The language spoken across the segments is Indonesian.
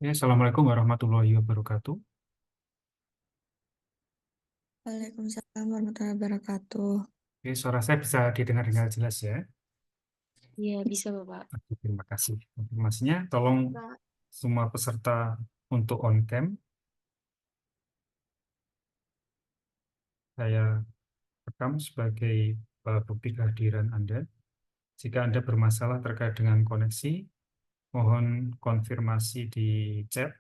Ya, Assalamualaikum warahmatullahi wabarakatuh. Waalaikumsalam warahmatullahi wabarakatuh. Oke, suara saya bisa didengar dengan jelas ya. Iya, bisa Bapak. Oke, terima kasih. Informasinya, tolong Kak. semua peserta untuk on cam, saya rekam sebagai bukti kehadiran Anda. Jika Anda bermasalah terkait dengan koneksi, mohon konfirmasi di chat.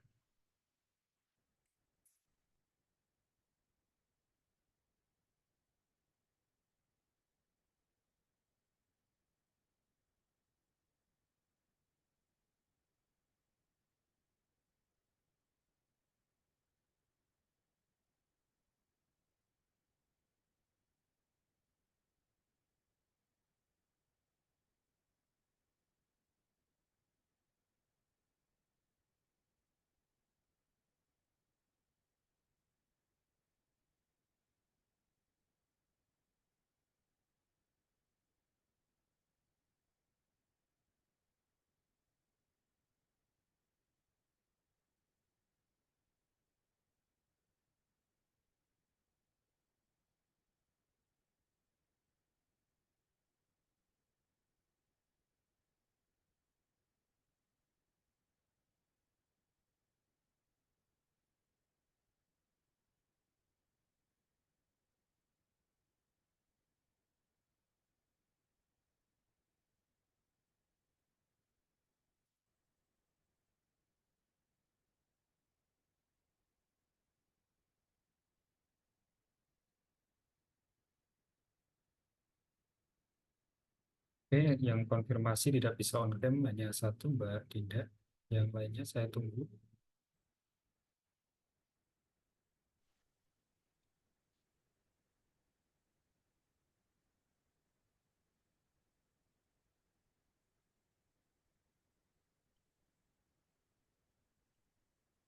Oke, yang konfirmasi tidak bisa on cam hanya satu, Mbak Dinda. Yang lainnya saya tunggu.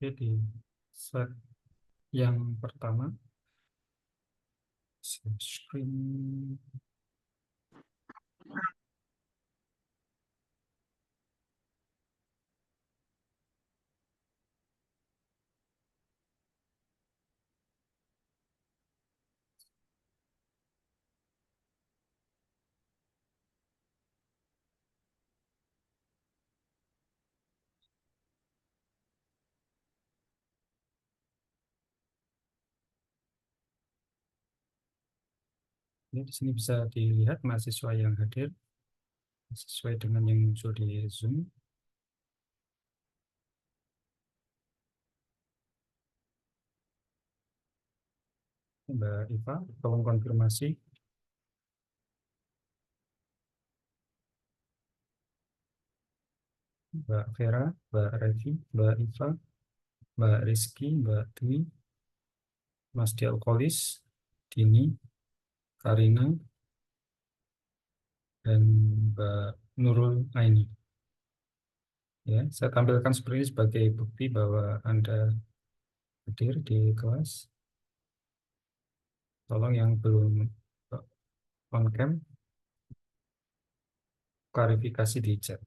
Jadi, slide yang pertama, share screen. Ini di sini bisa dilihat mahasiswa yang hadir sesuai dengan yang muncul di Zoom. Mbak Iva, tolong konfirmasi. Mbak Vera, Mbak Revi, Mbak Iva, Mbak Rizky, Mbak Dwi, Mas Dialkolis, Dini, Karina, dan Mbak Nurul Aini. Ya, saya tampilkan seperti ini sebagai bukti bahwa Anda hadir di kelas. Tolong yang belum on cam, klarifikasi di chat.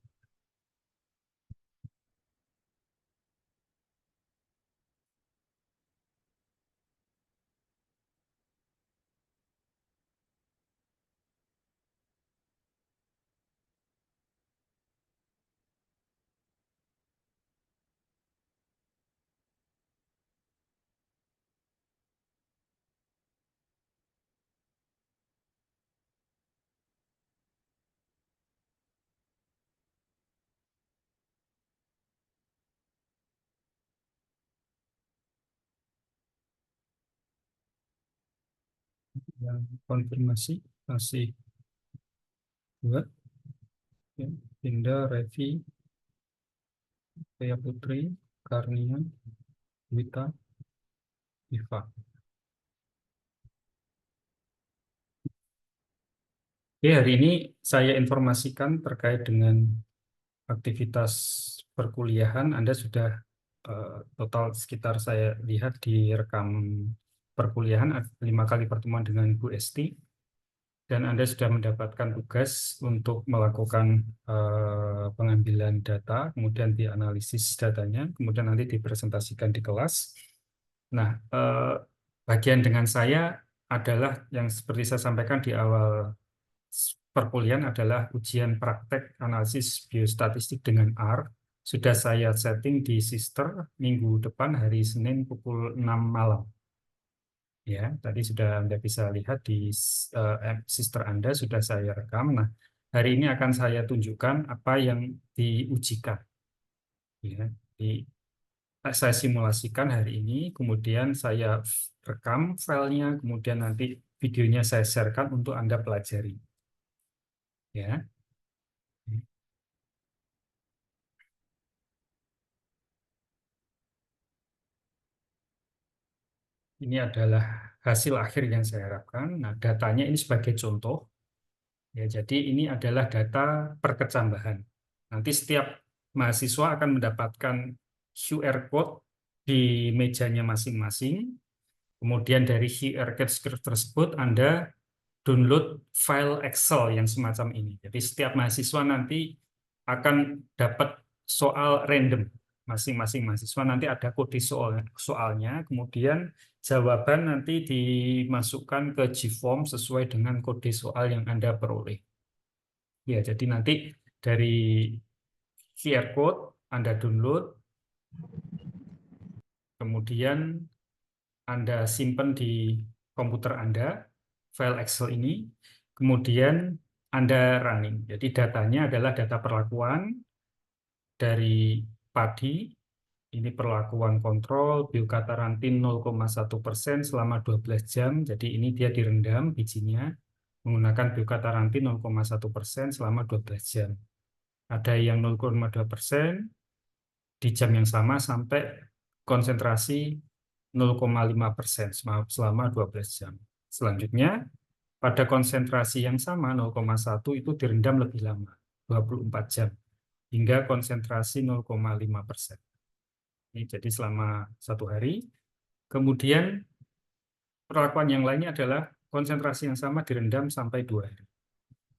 Yang konfirmasi masih dua, ya. Dinda, Revi, Tia Putri, Karnia, Wita, Iva. Oke, hari ini saya informasikan terkait dengan aktivitas perkuliahan. Anda sudah total sekitar saya lihat di rekam perkuliahan 5 kali pertemuan dengan Bu Esti. dan Anda sudah mendapatkan tugas untuk melakukan pengambilan data, kemudian dianalisis datanya, kemudian nanti dipresentasikan di kelas. Nah, bagian dengan saya adalah yang seperti saya sampaikan di awal perkuliahan adalah ujian praktek analisis biostatistik dengan R. Sudah saya setting di Sister minggu depan hari Senin pukul 6 malam. Ya, tadi sudah Anda bisa lihat di Sister Anda sudah saya rekam. Nah, hari ini akan saya tunjukkan apa yang diujikan. Ya, saya simulasikan hari ini, kemudian saya rekam filenya, kemudian nanti videonya saya sharekan untuk Anda pelajari. Ya. Ini adalah hasil akhir yang saya harapkan. Nah, datanya ini sebagai contoh. Ya, jadi ini adalah data perkecambahan. Nanti setiap mahasiswa akan mendapatkan QR code di mejanya masing-masing. Kemudian dari QR code tersebut Anda download file Excel yang semacam ini. Jadi setiap mahasiswa nanti akan dapat soal random. Masing-masing mahasiswa nanti ada kode soalnya, kemudian jawaban nanti dimasukkan ke Gform sesuai dengan kode soal yang Anda peroleh. Ya, jadi nanti dari QR code Anda download, kemudian Anda simpan di komputer Anda, file Excel ini, kemudian Anda running. Jadi datanya adalah data perlakuan dari padi, ini perlakuan kontrol, biokarantin 0,1% selama 12 jam, jadi ini dia direndam bijinya, menggunakan biokarantin 0,1% selama 12 jam. Ada yang 0,2% di jam yang sama sampai konsentrasi 0,5% selama 12 jam. Selanjutnya, pada konsentrasi yang sama 0,1 itu direndam lebih lama, 24 jam, hingga konsentrasi 0,5%. Ini jadi selama 1 hari. Kemudian perlakuan yang lainnya adalah konsentrasi yang sama direndam sampai 2 hari.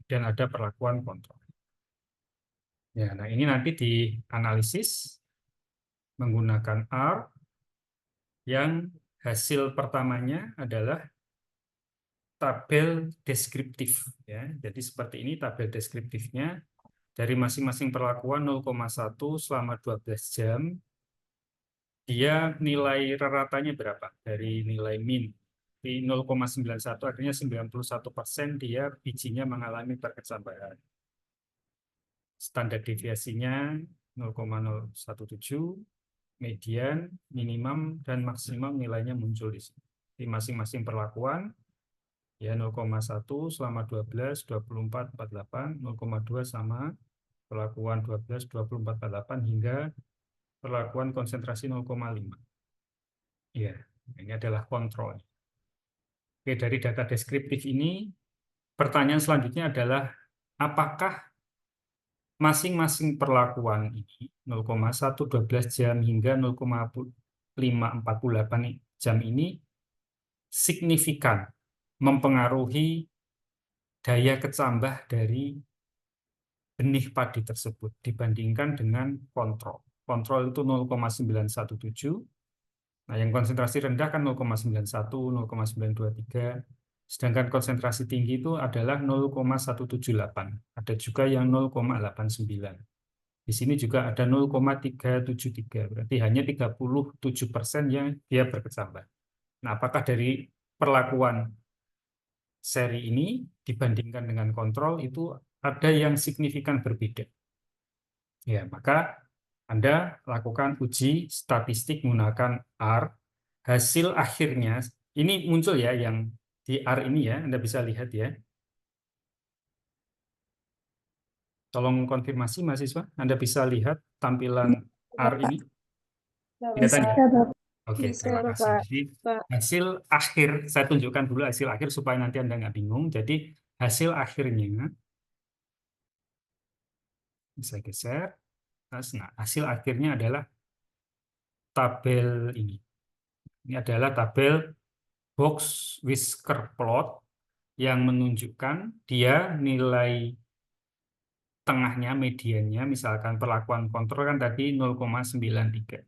Dan ada perlakuan kontrol. Ya, nah ini nanti dianalisis menggunakan R, yang hasil pertamanya adalah tabel deskriptif. Ya. Jadi seperti ini tabel deskriptifnya. Dari masing-masing perlakuan 0,1 selama 12 jam, dia nilai raratanya berapa? Dari nilai min. Di 0,91 artinya 91% dia bijinya mengalami perkecambahan. Standar deviasinya 0,017, median, minimum, dan maksimum nilainya muncul di sini. Di masing-masing perlakuan, ya 0,1 selama 12, 24, 48, 0,2 sama perlakuan 12, 24, 48, hingga perlakuan konsentrasi 0,5. Ya, ini adalah kontrol. Oke, dari data deskriptif ini, pertanyaan selanjutnya adalah, apakah masing-masing perlakuan ini 0,1, 12 jam hingga 0,548 jam ini signifikan mempengaruhi daya kecambah dari benih padi tersebut dibandingkan dengan kontrol. Kontrol itu 0,917. Nah, yang konsentrasi rendah kan 0,91, 0,923. Sedangkan konsentrasi tinggi itu adalah 0,178. Ada juga yang 0,89. Di sini juga ada 0,373. Berarti hanya 37% yang dia berkecambah. Nah, apakah dari perlakuan seri ini dibandingkan dengan kontrol itu ada yang signifikan berbeda? Ya, maka Anda lakukan uji statistik menggunakan R. Hasil akhirnya, ini muncul ya yang di R ini ya, Anda bisa lihat ya. Tolong konfirmasi mahasiswa, Anda bisa lihat tampilan R ini? Kelihatan ya? Oke, terima kasih. Jadi hasil akhir, saya tunjukkan dulu hasil akhir supaya nanti Anda nggak bingung. Jadi hasil akhirnya, bisa geser. Nah, hasil akhirnya adalah tabel ini. Ini adalah tabel box whisker plot yang menunjukkan dia nilai tengahnya, mediannya, misalkan perlakuan kontrol kan tadi 0,93.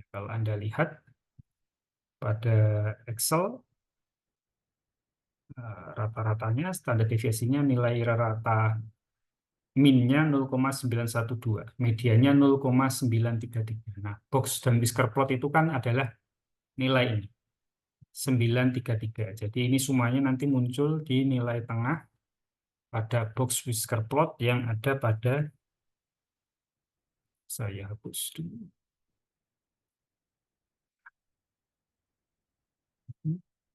Kalau Anda lihat pada Excel, rata-ratanya, standar deviasinya nilai rata min-nya 0,912, mediannya 0,933. Nah, box dan whisker plot itu kan adalah nilai ini, 933. Jadi ini semuanya nanti muncul di nilai tengah pada box whisker plot yang ada pada, saya hapus dulu.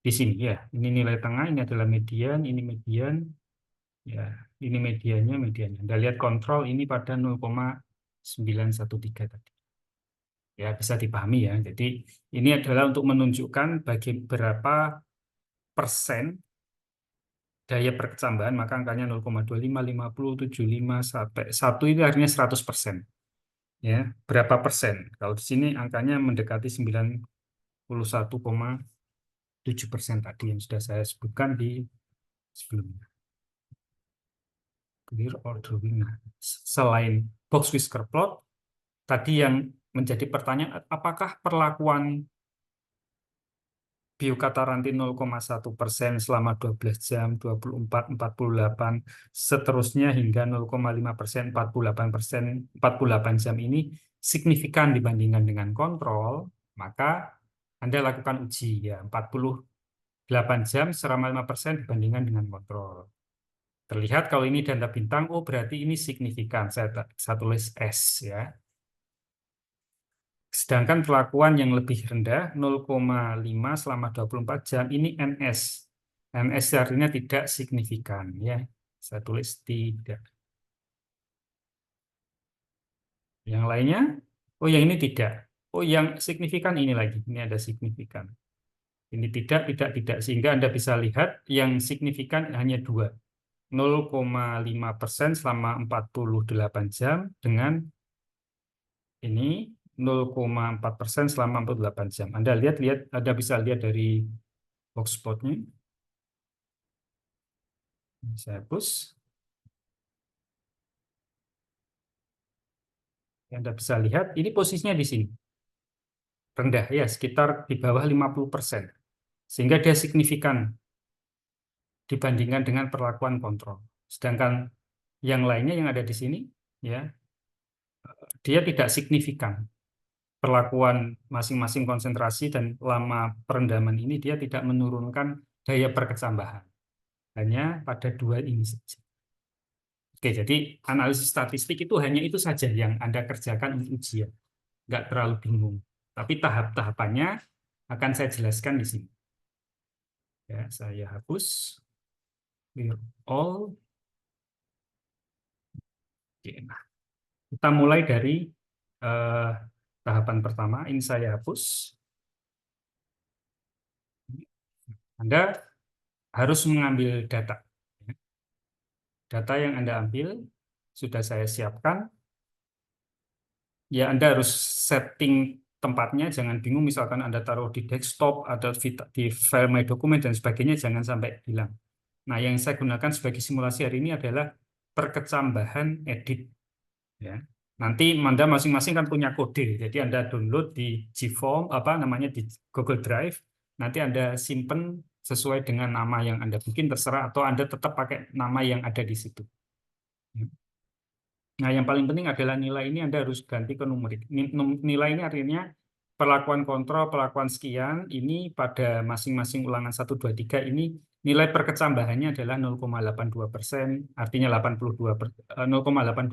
Di sini ya, ini nilai tengah, ini adalah median, ini median, ya, ini mediannya. Anda lihat kontrol ini pada 0,913 tadi. Ya, bisa dipahami ya. Jadi ini adalah untuk menunjukkan bagi berapa persen daya perkecambahan, maka angkanya 0,25, 50, 75, sampai 1 itu artinya 100%. Ya, berapa persen? Kalau di sini angkanya mendekati 91,7% tadi yang sudah saya sebutkan di sebelumnya. Clear or drawing. Nah, selain box whisker plot, tadi yang menjadi pertanyaan, apakah perlakuan biokatarantin 0,1% selama 12 jam, 24, 48, seterusnya hingga 0,5%, 48%, 48 jam ini signifikan dibandingkan dengan kontrol, maka Anda lakukan uji ya, 48 jam selama 5% dibandingkan dengan kontrol. Terlihat kalau ini tanda bintang, oh berarti ini signifikan. Saya tulis S ya. Sedangkan perlakuan yang lebih rendah 0,5 selama 24 jam ini NS. NS artinya tidak signifikan ya. Saya tulis tidak. Yang lainnya, oh yang ini tidak. Oh yang signifikan ini lagi. Ini ada signifikan. Ini tidak. Sehingga Anda bisa lihat yang signifikan hanya dua. 0,5% selama 48 jam dengan ini 0,4% selama 48 jam. Anda bisa lihat dari box plotnya. Saya hapus. Anda bisa lihat, ini posisinya di sini. Rendah ya, sekitar di bawah 50%. Sehingga dia signifikan dibandingkan dengan perlakuan kontrol. Sedangkan yang lainnya yang ada di sini, ya, dia tidak signifikan. Perlakuan masing-masing konsentrasi dan lama perendaman ini dia tidak menurunkan daya perkecambahan. Hanya pada dua ini saja. Oke, jadi analisis statistik itu hanya itu saja yang Anda kerjakan untuk ujian. Nggak terlalu bingung. Tapi tahap-tahapannya akan saya jelaskan di sini. Ya, saya hapus. Clear all. Oke, nah, kita mulai dari tahapan pertama. Ini saya hapus. Anda harus mengambil data. Data yang Anda ambil sudah saya siapkan. Ya, Anda harus setting tempatnya, jangan bingung misalkan Anda taruh di desktop, ada di file My Document dan sebagainya, jangan sampai hilang. Nah, yang saya gunakan sebagai simulasi hari ini adalah perkecambahan edit. Ya. Nanti Anda masing-masing kan punya kode, jadi Anda download di GForm, di Google Drive, nanti Anda simpen sesuai dengan nama yang Anda bikin, terserah, atau Anda tetap pakai nama yang ada di situ. Ya. Nah, yang paling penting adalah nilai ini Anda harus ganti ke numerik. Nilai ini artinya perlakuan kontrol, perlakuan sekian, ini pada masing-masing ulangan 1, 2, 3 ini nilai perkecambahannya adalah 0,82%, artinya 0,82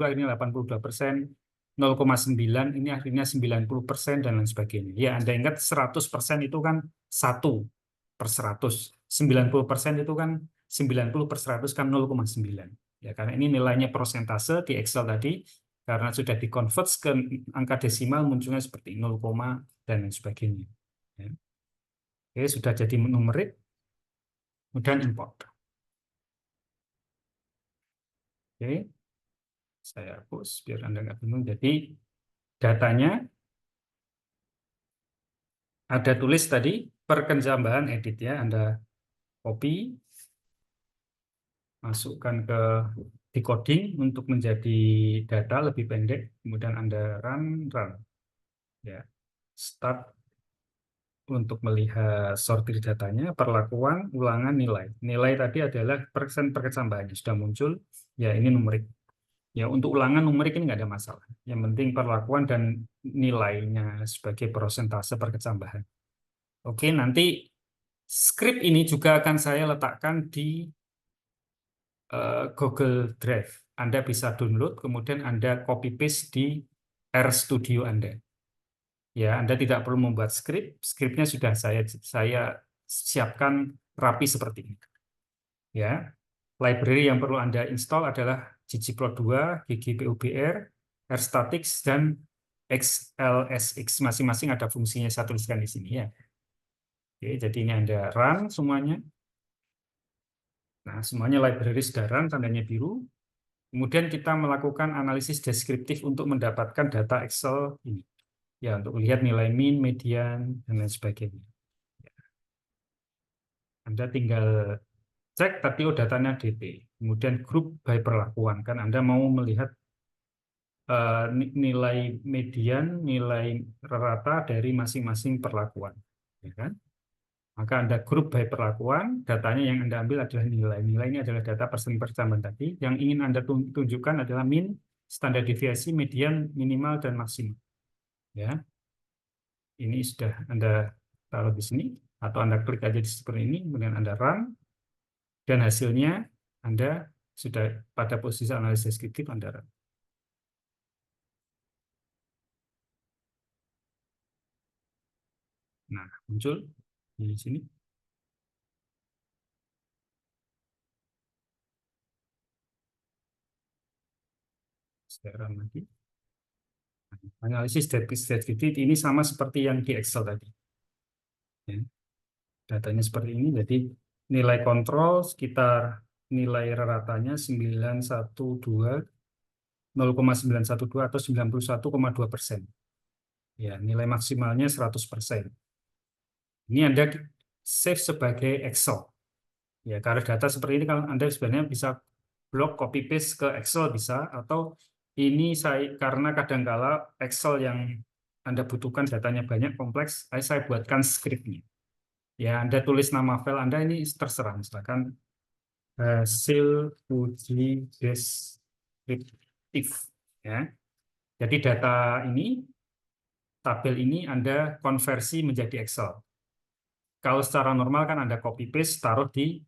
artinya 82%, 0,9 ini artinya 90% dan lain sebagainya. Ya, Anda ingat 100% itu kan 1/100. 90% itu kan 90/100 kan 0,9. Ya, karena ini nilainya persentase di Excel tadi, karena sudah dikonvert ke angka desimal munculnya seperti 0, dan lain sebagainya. Ya. Oke, sudah jadi numerik, kemudian import. Oke, saya hapus biar Anda nggak bingung. Jadi datanya ada tulis tadi perkecambahan edit ya, Anda copy, masukkan ke decoding untuk menjadi data lebih pendek, kemudian Anda run. Ya. Start untuk melihat sortir datanya, perlakuan, ulangan, nilai. Nilai tadi adalah persen perkecambahannya sudah muncul, ya ini numerik. Ya untuk ulangan numerik ini nggak ada masalah. Yang penting perlakuan dan nilainya sebagai persentase perkecambahan. Oke, nanti skrip ini juga akan saya letakkan di Google Drive. Anda bisa download, kemudian Anda copy paste di RStudio Anda. Ya, Anda tidak perlu membuat skrip. Skripnya sudah saya siapkan rapi seperti ini. Ya, library yang perlu Anda install adalah ggplot2, ggpubr, rstatix, dan xlsx. Masing-masing ada fungsinya, saya tuliskan di sini ya. Oke, jadi ini Anda run semuanya. Nah, semuanya library sudah run, tandanya biru. Kemudian kita melakukan analisis deskriptif untuk mendapatkan data Excel ini. Ya, untuk melihat nilai min, median, dan lain sebagainya. Anda tinggal cek tadi datanya DP. Kemudian grup by perlakuan. Kan Anda mau melihat nilai median, nilai rata dari masing-masing perlakuan. Ya kan? Maka Anda grup by perlakuan, datanya yang Anda ambil adalah nilai. Nilai ini adalah data percambahan tadi. Yang ingin Anda tunjukkan adalah min, standar deviasi, median, minimal, dan maksimal. Ya, ini sudah Anda taruh di sini, atau Anda klik aja di seperti ini, kemudian Anda run, dan hasilnya Anda sudah pada posisi analisis deskriptif Anda run. Nah, muncul di sini. Sekarang lagi. Analisis deskriptif ini sama seperti yang di Excel tadi. Ya. Datanya seperti ini, jadi nilai kontrol sekitar nilai ratanya 912, 0,912 atau 91,2%. Ya, nilai maksimalnya 100%. Ini Anda save sebagai Excel. Ya, karena data seperti ini kalau Anda sebenarnya bisa blok copy paste ke Excel bisa, atau ini saya karena kadangkala Excel yang Anda butuhkan datanya banyak kompleks, saya buatkan skripnya. Ya, Anda tulis nama file Anda ini terserah, misalkan hasil uji deskriptif. Ya, jadi data ini, tabel ini Anda konversi menjadi Excel. Kalau secara normal kan Anda copy paste taruh di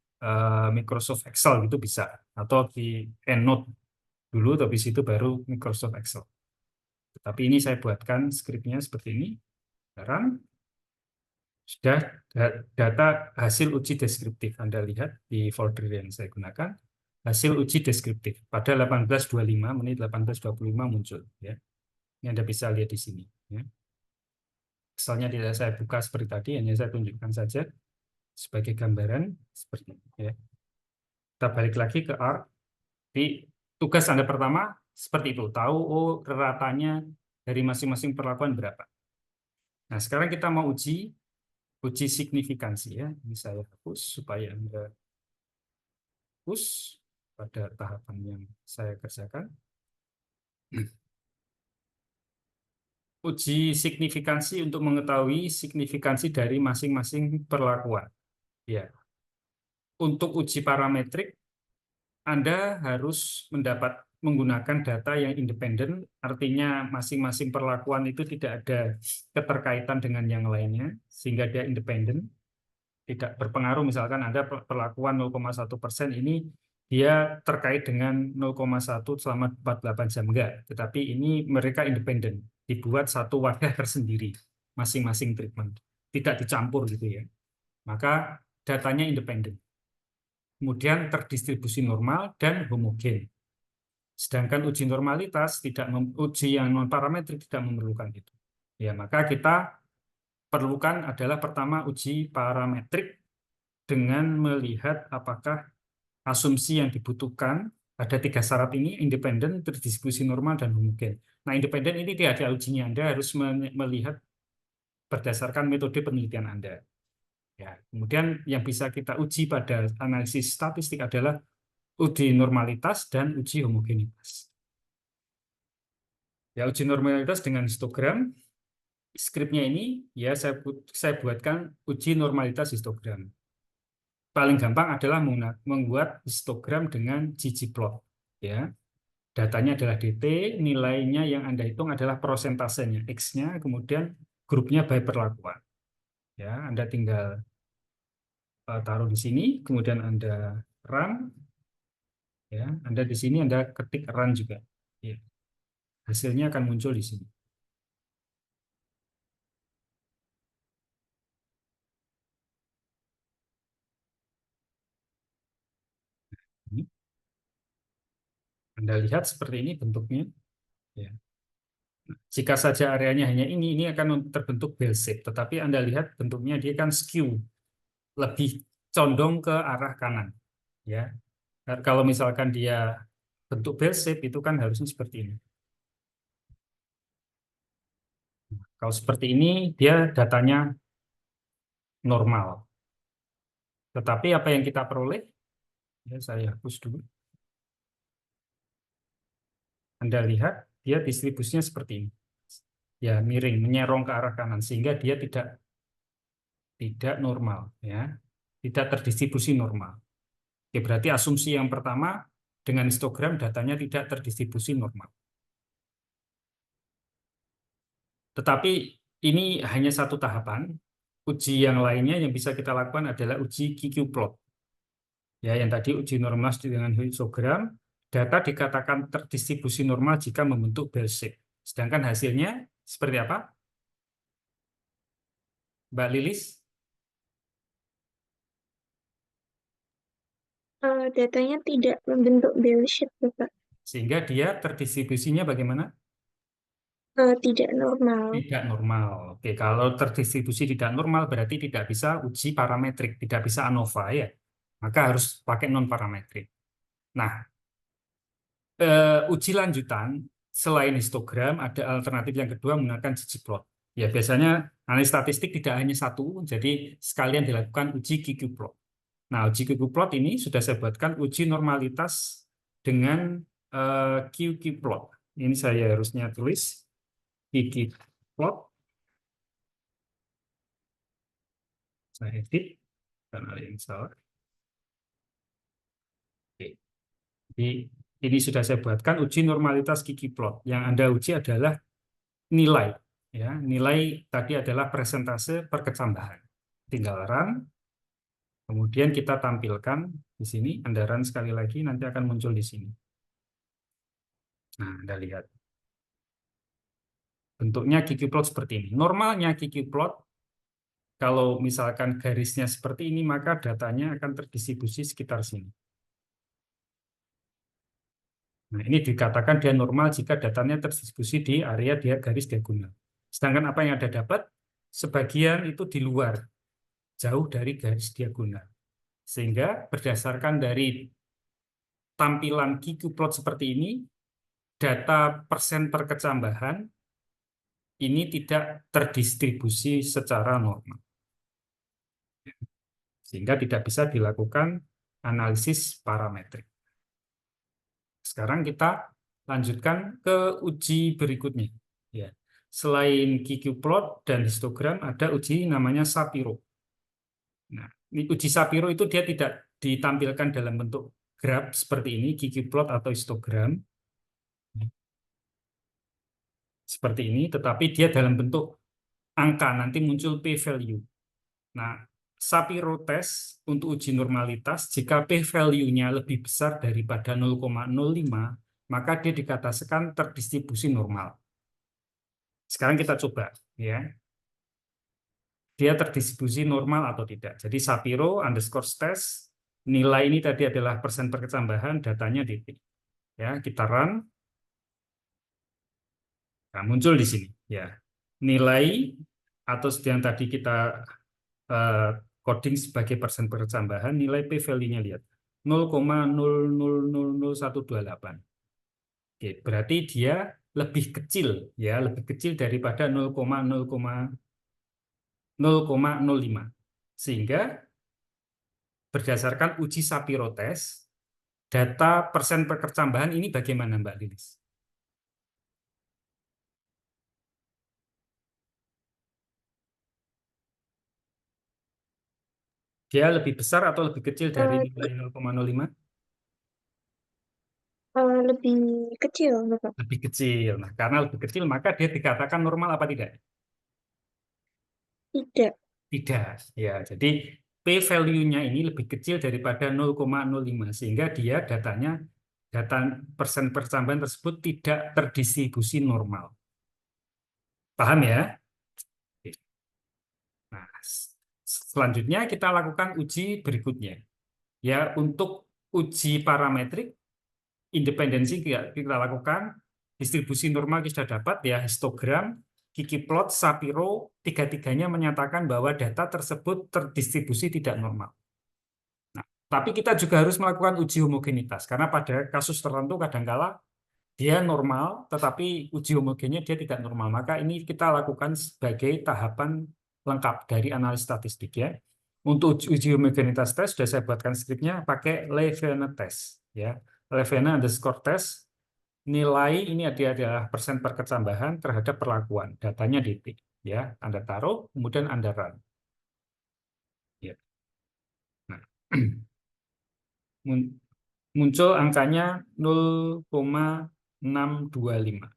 Microsoft Excel gitu bisa, atau di EndNote dulu, habis itu baru Microsoft Excel. Tapi ini saya buatkan skripnya seperti ini. Sekarang sudah data hasil uji deskriptif. Anda lihat di folder yang saya gunakan, hasil uji deskriptif. Pada 18.25 menit 18.25 muncul. Ya. Ini Anda bisa lihat di sini. Ya. Excelnya tidak saya buka seperti tadi, hanya saya tunjukkan saja sebagai gambaran seperti ini. Ya. Kita balik lagi ke R. Di tugas Anda pertama seperti itu, tahu ratanya dari masing-masing perlakuan berapa. Nah, sekarang kita mau uji signifikansi ya. Ini saya hapus supaya Anda fokus pada tahapan yang saya kerjakan. Uji signifikansi untuk mengetahui signifikansi dari masing-masing perlakuan. Ya. Untuk uji parametrik, Anda harus menggunakan data yang independen, artinya masing-masing perlakuan itu tidak ada keterkaitan dengan yang lainnya, sehingga dia independen, tidak berpengaruh. Misalkan Anda perlakuan 0,1% ini, dia terkait dengan 0,1 selama 48 jam, enggak. Tetapi ini mereka independen, dibuat satu wadah tersendiri, masing-masing treatment, tidak dicampur gitu ya. Maka datanya independen. Kemudian terdistribusi normal dan homogen. Sedangkan uji normalitas uji yang non parametrik tidak memerlukan itu. Ya, maka kita perlukan adalah pertama uji parametrik dengan melihat apakah asumsi yang dibutuhkan ada 3 syarat ini, independen, terdistribusi normal, dan homogen. Nah, independen ini tidak ada ujinya. Anda harus melihat berdasarkan metode penelitian Anda. Ya, kemudian yang bisa kita uji pada analisis statistik adalah uji normalitas dan uji homogenitas. Ya, uji normalitas dengan histogram. Skripnya ini ya saya buatkan uji normalitas histogram. Paling gampang adalah membuat histogram dengan ggplot. Ya, datanya adalah DT, nilainya yang Anda hitung adalah prosentasenya, X-nya, kemudian grupnya by perlakuan. Ya, Anda tinggal taruh di sini, kemudian Anda run, ya, Anda di sini Anda ketik run juga. Ya, hasilnya akan muncul di sini. Ini. Anda lihat seperti ini bentuknya. Ya. Jika saja areanya hanya ini akan terbentuk bell shape. Tetapi Anda lihat bentuknya dia kan skew, lebih condong ke arah kanan. Ya, kalau misalkan dia bentuk bell shape itu kan harusnya seperti ini. Kalau seperti ini dia datanya normal. Tetapi apa yang kita peroleh? Ya, saya hapus dulu. Anda lihat dia distribusinya seperti ini. Ya, miring, menyerong ke arah kanan sehingga dia tidak normal, ya, tidak terdistribusi normal. Oke, berarti asumsi yang pertama dengan histogram datanya tidak terdistribusi normal. Tetapi ini hanya satu tahapan. Uji yang lainnya yang bisa kita lakukan adalah uji ggplot. Ya, yang tadi uji normal dengan histogram, data dikatakan terdistribusi normal jika membentuk bell shape. Sedangkan hasilnya seperti apa? Mbak Lilis? Datanya tidak membentuk bell shape, Bapak. Sehingga dia terdistribusinya bagaimana? Tidak normal. Tidak normal. Oke, kalau terdistribusi tidak normal berarti tidak bisa uji parametrik, tidak bisa ANOVA ya. Maka harus pakai non parametrik. Nah, uji lanjutan selain histogram ada alternatif yang kedua menggunakan ggplot. Ya, biasanya analis statistik tidak hanya satu, jadi sekalian dilakukan uji ggplot. Nah, uji ggplot ini sudah saya buatkan uji normalitas dengan ggplot. Ini saya harusnya tulis ggplot. Saya edit karena ada yang salah. Oke. Jadi ini sudah saya buatkan uji normalitas ggplot. Yang Anda uji adalah nilai. Ya, nilai tadi adalah persentase perkecambahan. Tinggal run, kemudian kita tampilkan di sini. Anda run sekali lagi, nanti akan muncul di sini. Nah, Anda lihat. Bentuknya ggplot seperti ini. Normalnya ggplot, kalau misalkan garisnya seperti ini, maka datanya akan terdistribusi sekitar sini. Nah, ini dikatakan dia normal jika datanya terdistribusi di area dia garis diagonal. Sedangkan apa yang Anda dapat, sebagian itu di luar, jauh dari garis diagonal. Sehingga berdasarkan dari tampilan ggplot seperti ini, data persen perkecambahan ini tidak terdistribusi secara normal. Sehingga tidak bisa dilakukan analisis parametrik. Sekarang kita lanjutkan ke uji berikutnya. Ya. Selain ggplot dan histogram, ada uji namanya Shapiro. Nah, uji Shapiro itu dia tidak ditampilkan dalam bentuk graf seperti ini, ggplot atau histogram. Seperti ini, tetapi dia dalam bentuk angka, nanti muncul p-value. Nah, Shapiro test untuk uji normalitas, jika p-value-nya lebih besar daripada 0,05, maka dia dikatakan terdistribusi normal. Sekarang kita coba, ya. Dia terdistribusi normal atau tidak. Jadi Shapiro underscore test, nilai ini tadi adalah persen perkecambahan, datanya DT. Ya, kita run. Nah, muncul di sini. Ya, nilai atau yang tadi kita coding sebagai persen perkecambahan, nilai p-value-nya lihat 0,000128. Oke, berarti dia lebih kecil, ya, lebih kecil daripada 0,05. Sehingga berdasarkan uji Shapiro test, data persen percambahan ini bagaimana Mbak Lilis? Dia lebih besar atau lebih kecil dari Eh, nilai 0,05? lebih kecil, Bapak. Lebih kecil. Nah, karena lebih kecil maka dia dikatakan normal apa tidak? Tidak. Tidak. Ya, jadi p-value-nya ini lebih kecil daripada 0,05 sehingga dia data persen percambahan tersebut tidak terdistribusi normal. Paham ya? Oke. Nah, selanjutnya kita lakukan uji berikutnya. Ya, untuk uji parametrik independensi kita lakukan, distribusi normal kita sudah dapat ya, histogram, Ggplot, Shapiro, tiga-tiganya menyatakan bahwa data tersebut terdistribusi tidak normal. Nah, tapi kita juga harus melakukan uji homogenitas karena pada kasus tertentu kadangkala dia normal, tetapi uji homogennya dia tidak normal. Maka ini kita lakukan sebagai tahapan lengkap dari analis statistik ya. Untuk uji homogenitas test sudah saya buatkan skripnya pakai Levene test ya. Levene underscore test nilai ini adalah persen perkecambahan terhadap perlakuan. Datanya DT ya. Anda taruh kemudian Anda run. Ya. Nah, muncul angkanya 0,625.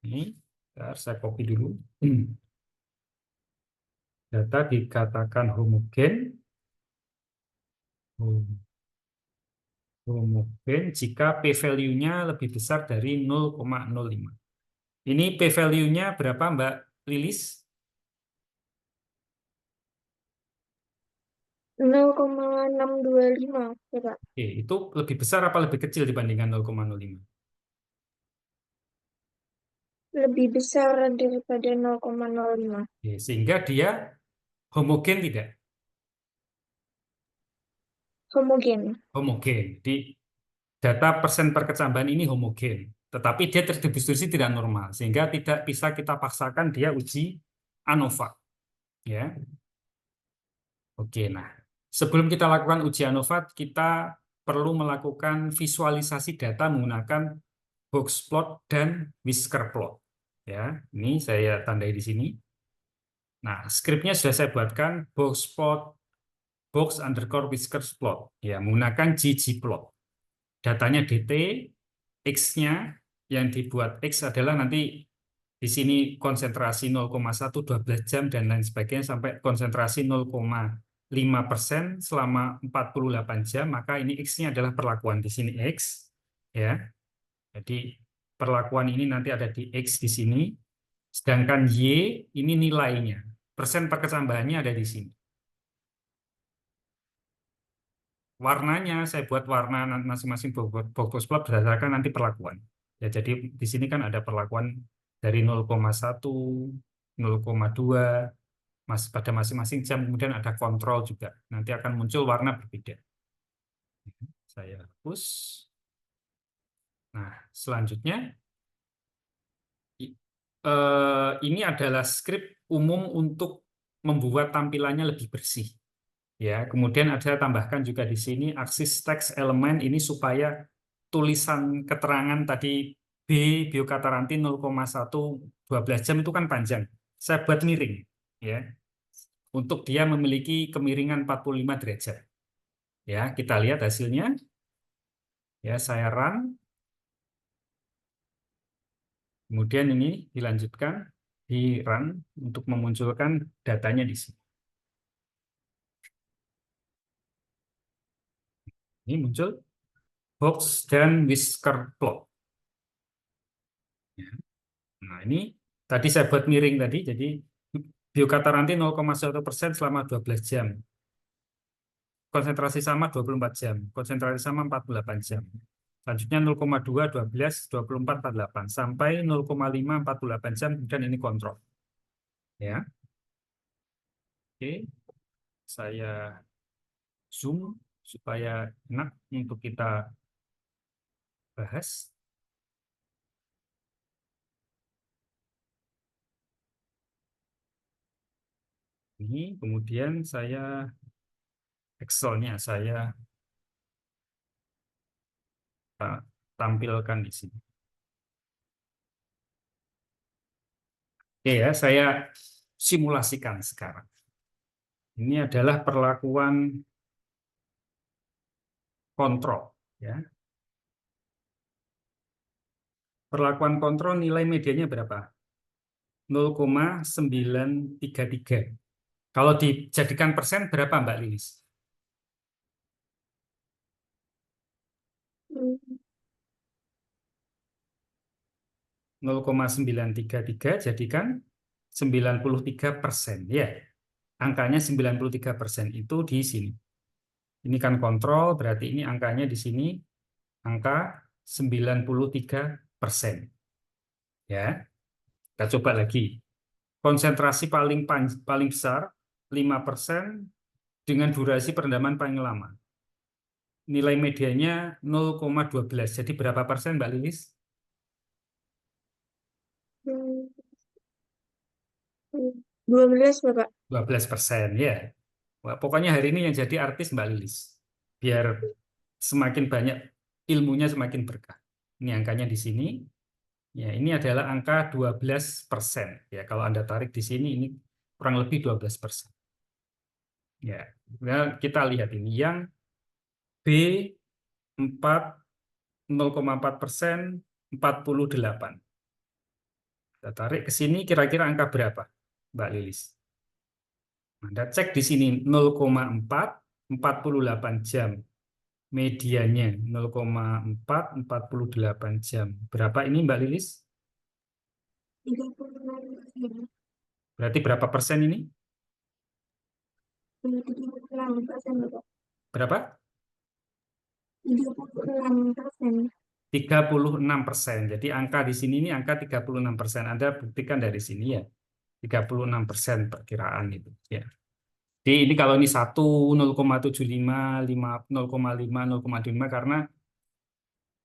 Ini saya copy dulu. Data dikatakan homogen, homogen jika p-value-nya lebih besar dari 0,05. Ini p-value-nya berapa, Mbak Lilis? 0,625, Bapak. Oke, itu lebih besar apa lebih kecil dibandingkan 0,05? Lebih besar daripada 0,05. Oke, sehingga dia homogen tidak? Homogen. Homogen. Jadi data persen perkecambahan ini homogen, tetapi dia terdistribusi tidak normal, sehingga tidak bisa kita paksakan dia uji ANOVA. Ya, oke. Nah, sebelum kita lakukan uji ANOVA, kita perlu melakukan visualisasi data menggunakan box plot dan whisker plot. Ya, ini saya tandai di sini. Nah, skripnya sudah saya buatkan box plot, box underscore whisker plot. Ya, menggunakan ggplot. Datanya DT, X-nya yang dibuat X adalah nanti di sini konsentrasi 0,1 12 jam dan lain sebagainya sampai konsentrasi 0,5% selama 48 jam, maka ini X-nya adalah perlakuan di sini X ya. Jadi perlakuan ini nanti ada di X di sini, sedangkan Y ini nilainya. Persen perkecambahannya ada di sini. Warnanya saya buat warna masing-masing box plot berdasarkan nanti perlakuan. Ya, jadi di sini kan ada perlakuan dari 0,1, 0,2, pada masing-masing jam, kemudian ada kontrol juga. Nanti akan muncul warna berbeda. Saya hapus. Nah, selanjutnya ini adalah skrip umum untuk membuat tampilannya lebih bersih. Ya, kemudian ada tambahkan juga di sini aksis teks elemen ini supaya tulisan keterangan tadi B biokatarantin 0,1 12 jam itu kan panjang. Saya buat miring ya. Untuk dia memiliki kemiringan 45 derajat. Ya, kita lihat hasilnya. Ya, saya run. Kemudian ini dilanjutkan di run untuk memunculkan datanya di sini. Ini muncul box dan whisker plot. Ya. Nah, ini tadi saya buat miring tadi, jadi biokatarantin 0,1% selama 12 jam. Konsentrasi sama 24 jam. Konsentrasi sama 48 jam. Selanjutnya 0,2, 12, 24, 48. Sampai 0,5, 48 jam, kemudian ini kontrol. Ya. Oke, saya zoom supaya enak untuk kita bahas. Ini kemudian saya Excel-nya saya Kita tampilkan di sini. Oke ya, saya simulasikan sekarang. Ini adalah perlakuan kontrol. Ya. Perlakuan kontrol nilai medianya berapa? 0,933. Kalau dijadikan persen berapa Mbak Lilis? Hmm, 0,933 jadikan 93%. Ya, angkanya 93% itu di sini. Ini kan kontrol, berarti ini angkanya di sini angka 93%. Ya, kita coba lagi. Konsentrasi paling besar 5% dengan durasi perendaman paling lama. Nilai medianya 0,12. Jadi berapa persen Mbak Lilis? hmm, 12 Bapak. 12%. Ya. Wah, pokoknya hari ini yang jadi artis Mbak Lilis. Biar semakin banyak ilmunya semakin berkah. Ini angkanya di sini. Ya, ini adalah angka 12%. Ya, kalau Anda tarik di sini ini kurang lebih 12%. Ya. Nah, kita lihat ini yang B 4 0,4%, 48. Kita tarik ke sini kira-kira angka berapa, Mbak Lilis? Anda cek di sini 0,4, 48 jam. Medianya 0,4, 48 jam. Berapa ini Mbak Lilis? 36%. Berarti berapa persen ini? 36% Bapak. Berapa? 36%. 36%. Jadi angka di sini ini angka 36%. Anda buktikan dari sini ya. 36% perkiraan itu. Ya. Jadi ini kalau ini 1, 0,75, 0,5, 0,5 karena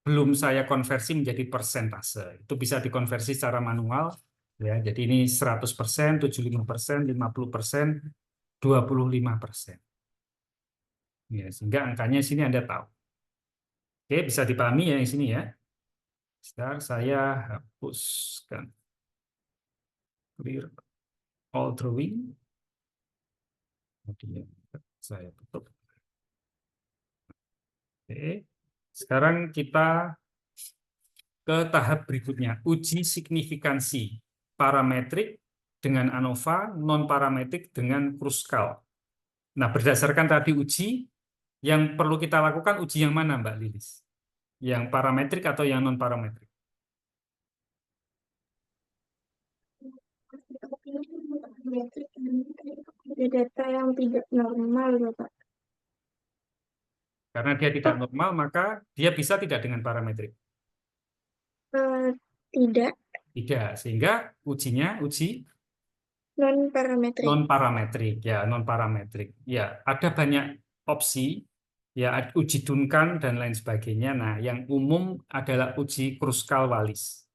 belum saya konversi menjadi persentase. Itu bisa dikonversi secara manual. Ya, jadi ini 100%, 75%, 50%, 25%. Ya, sehingga angkanya sini Anda tahu. Oke, bisa dipahami ya di sini ya. Sekarang saya hapuskan. Clear all drawing. Kemudian saya tutup. Oke. Sekarang kita ke tahap berikutnya, uji signifikansi parametrik dengan ANOVA, non-parametrik dengan Kruskal. Nah, berdasarkan tadi uji, yang perlu kita lakukan uji yang mana, Mbak Lilis? Yang parametrik atau yang non-parametrik? Ada data yang tidak normal Bapak. Karena dia tidak normal, maka dia bisa tidak dengan parametrik? Tidak, Tidak, sehingga ujinya uji non-parametrik. non-parametrik. Ya, non-parametrik. Ya, ada banyak opsi, ya uji Duncan dan lain sebagainya. Nah, yang umum adalah uji Kruskal-Wallis.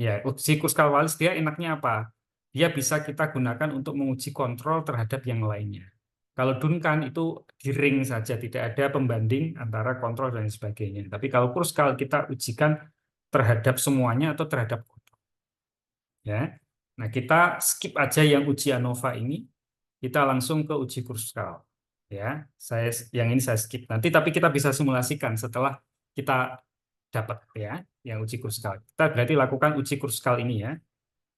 Ya, uji Kruskal-Wallis dia enaknya apa? Dia bisa kita gunakan untuk menguji kontrol terhadap yang lainnya. Kalau Duncan itu di ring saja, tidak ada pembanding antara kontrol dan sebagainya. Tapi kalau Kruskal kita ujikan terhadap semuanya atau terhadap kontrol. Ya. Nah, kita skip aja yang uji ANOVA ini, kita langsung ke uji Kruskal. Ya, yang ini saya skip nanti, tapi kita bisa simulasikan setelah kita dapat ya yang uji Kruskal. Kita berarti lakukan uji Kruskal ini ya.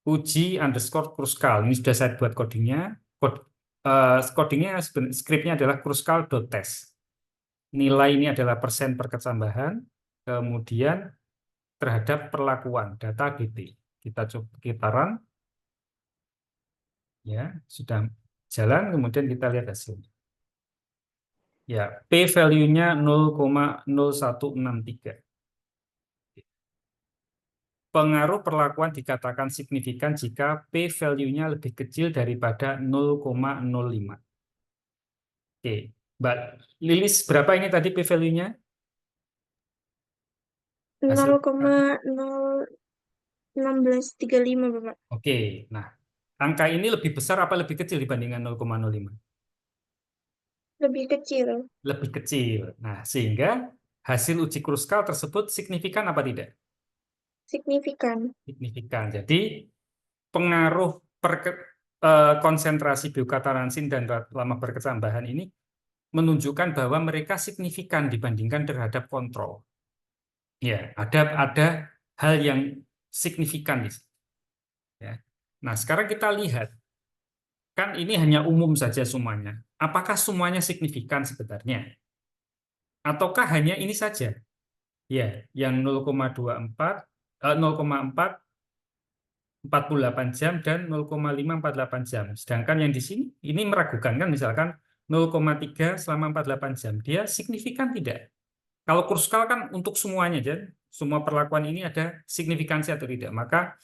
Uji underscore Kruskal. Ini sudah saya buat codingnya. Codingnya skripnya adalah kruskal.test. Nilai ini adalah persen perkecambahan, kemudian terhadap perlakuan data DT. Kita run. Ya, sudah jalan, kemudian kita lihat hasilnya. Ya, P value-nya 0,0163. Pengaruh perlakuan dikatakan signifikan jika P value-nya lebih kecil daripada 0,05. Oke, Mbak Lilis, berapa ini tadi P value-nya? 0,01635 Bapak. Oke, nah angka ini lebih besar apa lebih kecil dibandingkan 0,05? Lebih kecil. Lebih kecil. Nah, sehingga hasil uji kruskal tersebut signifikan apa tidak? Signifikan. Signifikan. Jadi pengaruh konsentrasi biokatalangsin dan lama berketambahan ini menunjukkan bahwa mereka signifikan dibandingkan terhadap kontrol. Ya, ada hal yang signifikan di sini. Ya. Nah, sekarang kita lihat, kan ini hanya umum saja semuanya. Apakah semuanya signifikan sebenarnya? Ataukah hanya ini saja? Ya, yang 0,24, 0,4, 48 jam dan 0,548 jam. Sedangkan yang di sini ini meragukan kan, misalkan 0,3 selama 48 jam. Dia signifikan tidak? Kalau kruskal kan untuk semuanya, jadi semua perlakuan ini ada signifikansi atau tidak. Maka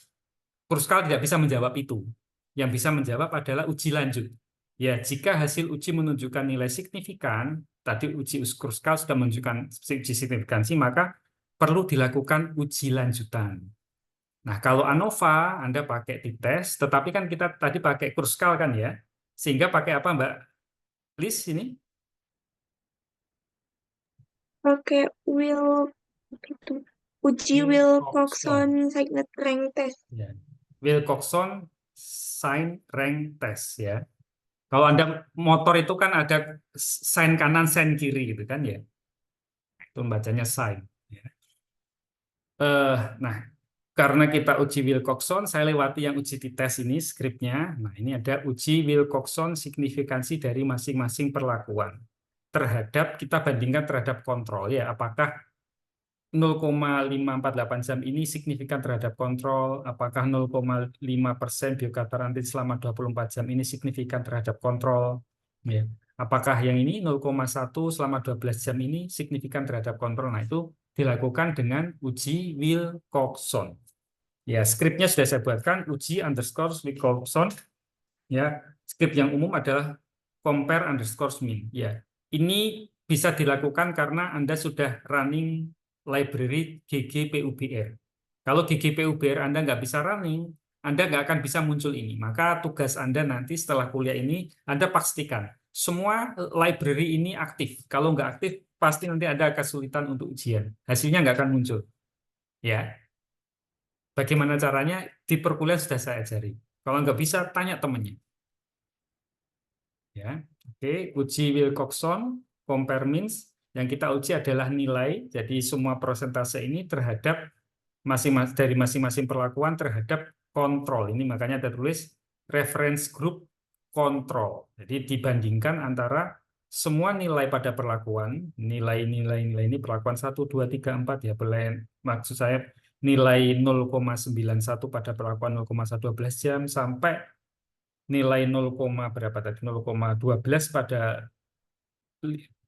kruskal tidak bisa menjawab itu. Yang bisa menjawab adalah uji lanjut. Ya, jika hasil uji menunjukkan nilai signifikan, tadi uji kruskal sudah menunjukkan uji signifikansi, maka perlu dilakukan uji lanjutan. Nah, kalau ANOVA Anda pakai t-test, tetapi kan kita tadi pakai kruskal kan ya, sehingga pakai apa Mbak Liz ini? Pakai itu uji Wilcoxon Signet Rank Test. Ya. Wilcoxon sign rank test ya. Kalau Anda motor itu kan ada sign kanan, sign kiri gitu kan ya. Itu bacanya sign. Ya. Nah, karena kita uji Wilcoxon, saya lewati yang uji t-test ini skripnya. Nah, ini ada uji Wilcoxon signifikansi dari masing-masing perlakuan terhadap, kita bandingkan terhadap kontrol ya, apakah 0,548 jam ini signifikan terhadap kontrol, apakah 0,5% biokatalangsin selama 24 jam ini signifikan terhadap kontrol, ya. Apakah yang ini 0,1 selama 12 jam ini signifikan terhadap kontrol. Nah, itu dilakukan dengan uji Wilcoxon. Ya, skripnya sudah saya buatkan, uji underscore Wilcoxon. Ya, skrip yang umum adalah compare underscore min. Ya, ini bisa dilakukan karena Anda sudah running library GGPUBR. Kalau GGPUBR Anda nggak bisa running, Anda nggak akan bisa muncul ini. Maka tugas Anda nanti setelah kuliah ini, Anda pastikan semua library ini aktif. Kalau nggak aktif, pasti nanti ada kesulitan untuk ujian. Hasilnya nggak akan muncul. Ya, bagaimana caranya? Di perkuliahan sudah saya ajari. Kalau nggak bisa, tanya temannya. Ya, oke. Uji Wilcoxon, compare means. Yang kita uji adalah nilai. Jadi semua persentase ini terhadap dari masing-masing perlakuan terhadap kontrol. Ini makanya ada tulis reference group kontrol. Jadi dibandingkan antara semua nilai pada perlakuan, nilai-nilai ini perlakuan 1, 2, 3, 4 ya, maksud saya nilai 0,91 pada perlakuan 0,12 jam sampai nilai 0, berapa tadi 0,12 pada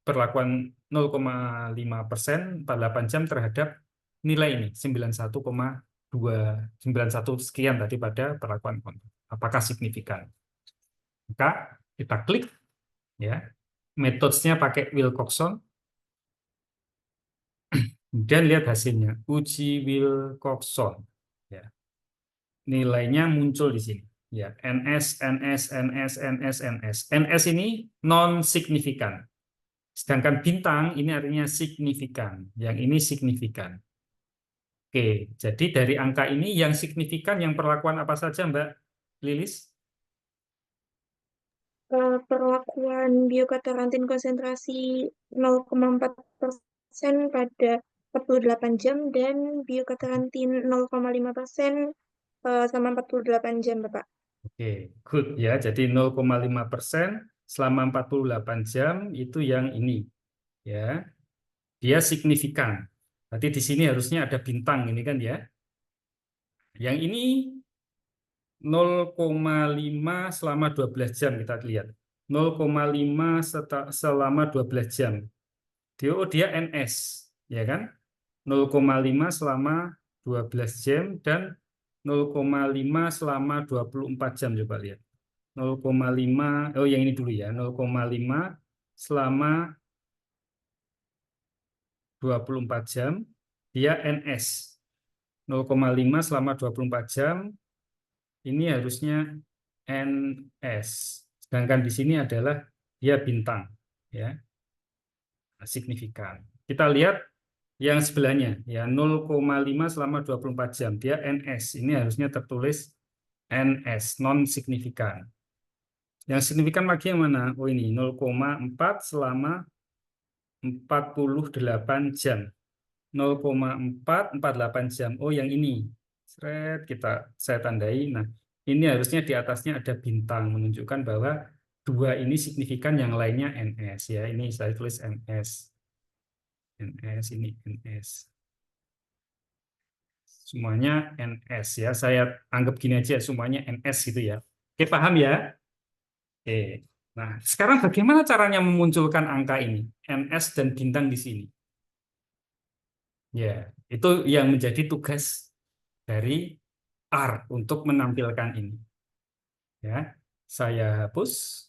perlakuan 0,5% 48 jam terhadap nilai ini 91,291 sekian tadi pada perlakuan kontrol. Apakah signifikan? Maka kita klik ya. Metodenya pakai Wilcoxon. Kemudian lihat hasilnya, uji Wilcoxon. Ya. Nilainya muncul di sini. Ya, NS, NS, NS, NS, NS. NS ini non-signifikan. Sedangkan bintang ini artinya signifikan. Yang ini signifikan. Oke, jadi dari angka ini yang signifikan yang perlakuan apa saja, Mbak Lilis? Perlakuan biokatalangsin konsentrasi 0,4% pada 48 jam dan biokatalangsin 0,5% selama 48 jam, Bapak. Oke, good ya. Jadi 0,5% selama 48 jam itu yang ini. Ya. Dia signifikan. Berarti di sini harusnya ada bintang ini kan ya. Yang ini 0,5 selama 12 jam kita lihat. 0,5 selama 12 jam. Dia NS, ya kan? 0,5 selama 12 jam dan 0,5 selama 24 jam, coba lihat. 0,5, oh yang ini dulu ya, 0,5 selama 24 jam, dia NS. 0,5 selama 24 jam, ini harusnya NS. Sedangkan di sini adalah dia bintang, ya, signifikan. Kita lihat Yang sebelahnya ya 0,5 selama 24 jam. Dia NS. Ini harusnya tertulis NS, non signifikan. Yang signifikan lagi yang mana? Oh ini 0,4 selama 48 jam. 0,448 jam. Oh yang ini. Saya tandai. Nah, ini harusnya di atasnya ada bintang menunjukkan bahwa dua ini signifikan, yang lainnya NS ya. Ini saya tulis NS. NS ini NS. Semuanya NS ya. Saya anggap gini aja, semuanya NS gitu ya. Oke, paham ya? Oke. Nah, sekarang bagaimana caranya memunculkan angka ini? NS dan bintang di sini. Ya, itu yang menjadi tugas dari R untuk menampilkan ini. Ya, saya hapus,